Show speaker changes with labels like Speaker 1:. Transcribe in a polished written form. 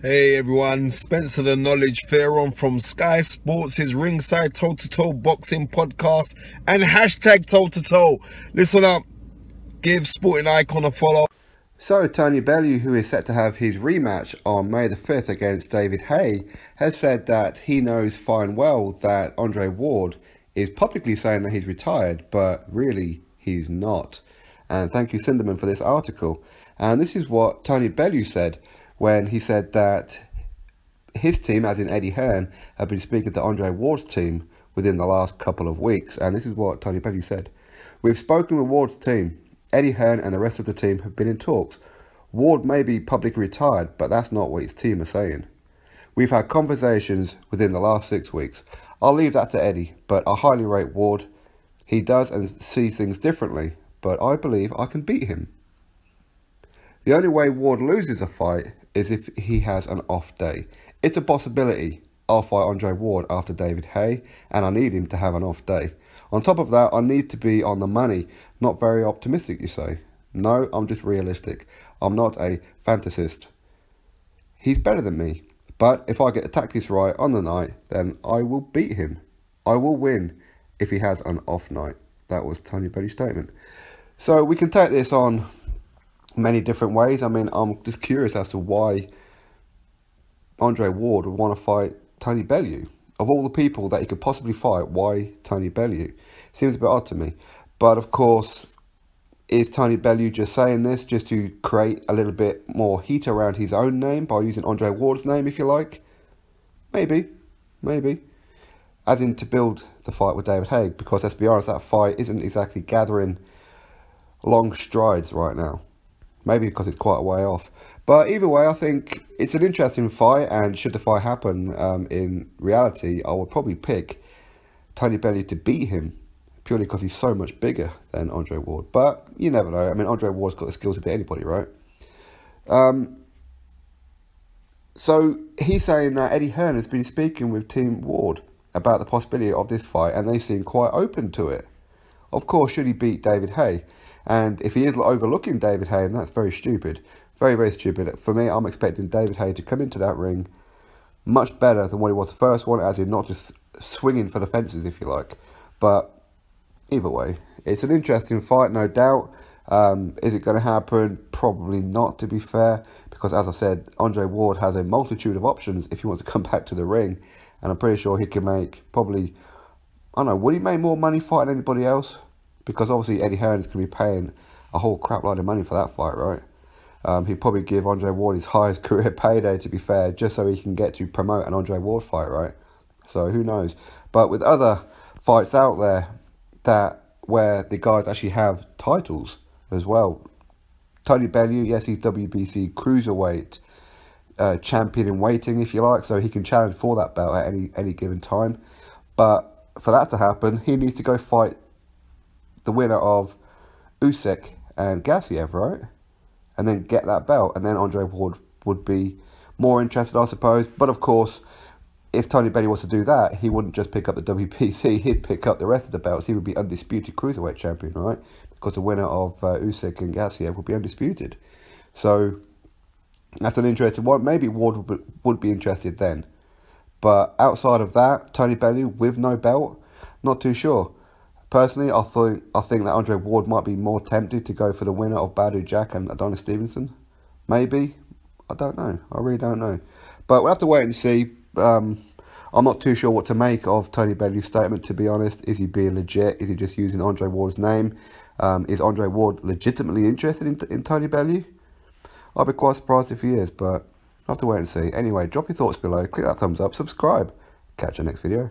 Speaker 1: Hey everyone, Spencer the Knowledge Pharaoh from Sky Sports' Ringside Toe-to-Toe Boxing Podcast and hashtag Toe-to-Toe. Listen up, give Sporting Icon a follow.
Speaker 2: So Tony Bellew, who is set to have his rematch on May the 5th against David Haye, has said that he knows fine well that Andre Ward is publicly saying that he's retired, but really he's not. And thank you, Cinderman, for this article. And this is what Tony Bellew said when he said that his team, as in Eddie Hearn, have been speaking to Andre Ward's team within the last couple of weeks. And this is what Tony Bellew said. "We've spoken with Ward's team. Eddie Hearn and the rest of the team have been in talks. Ward may be publicly retired, but that's not what his team are saying. We've had conversations within the last 6 weeks. I'll leave that to Eddie, but I highly rate Ward. He does and sees things differently, but I believe I can beat him. The only way Ward loses a fight is if he has an off day. It's a possibility. I'll fight Andre Ward after David Haye, and I need him to have an off day. On top of that, I need to be on the money. Not very optimistic, you say? No, I'm just realistic. I'm not a fantasist. He's better than me, but if I get the tactics right on the night, then I will beat him. I will win if he has an off night." That was Tony Bellew's statement. So we can take this on many different ways. I mean, I'm just curious as to why Andre Ward would want to fight Tony Bellew. Of all the people that he could possibly fight, why Tony Bellew? Seems a bit odd to me. But of course, is Tony Bellew just saying this just to create a little bit more heat around his own name by using Andre Ward's name, if you like? Maybe. As in to build the fight with David Haye, because let's be honest, that fight isn't exactly gathering long strides right now. Maybe because it's quite a way off. But either way, I think it's an interesting fight, and should the fight happen in reality, I would probably pick Tony Bellew to beat him, purely because he's so much bigger than Andre Ward. But you never know. I mean, Andre Ward's got the skills to beat anybody, right? So he's saying that Eddie Hearn has been speaking with Team Ward about the possibility of this fight, and they seem quite open to it. Of course, should he beat David Haye? And if he is overlooking David Haye, then that's very stupid. Very, very stupid. For me, I'm expecting David Haye to come into that ring much better than what he was the first one, as in not just swinging for the fences, if you like. But either way, it's an interesting fight, no doubt. Is it going to happen? Probably not, to be fair. Because, as I said, Andre Ward has a multitude of options if he wants to come back to the ring. And I'm pretty sure he can make probably, I don't know, would he make more money fighting anybody else? Because obviously Eddie Hearn is going to be paying a whole crap load of money for that fight, right? He'd probably give Andre Ward his highest career payday, to be fair, just so he can get to promote an Andre Ward fight, right? So who knows? But with other fights out there where the guys actually have titles as well. Tony Bellew, yes, he's WBC Cruiserweight champion in waiting, if you like, so he can challenge for that belt at any given time. But for that to happen, he needs to go fight the winner of Usyk and Gassiev, right? And then get that belt, and then Andre Ward would be more interested, I suppose. But of course, if Tony Bellew was to do that, he wouldn't just pick up the WBC, he'd pick up the rest of the belts. He would be undisputed Cruiserweight champion, right? Because the winner of Usyk and Gassiev would be undisputed. So that's an interesting one. Maybe Ward would be interested then. But outside of that, Tony Bellew with no belt, not too sure. Personally, I think that Andre Ward might be more tempted to go for the winner of Bellew Jack and Adonis Stevenson. Maybe. I don't know. I really don't know. But we'll have to wait and see. I'm not too sure what to make of Tony Bellew's statement, to be honest. Is he being legit? Is he just using Andre Ward's name? Is Andre Ward legitimately interested in Tony Bellew? I'd be quite surprised if he is, but I'll have to wait and see. Anyway, drop your thoughts below. Click that thumbs up. Subscribe. Catch you next video.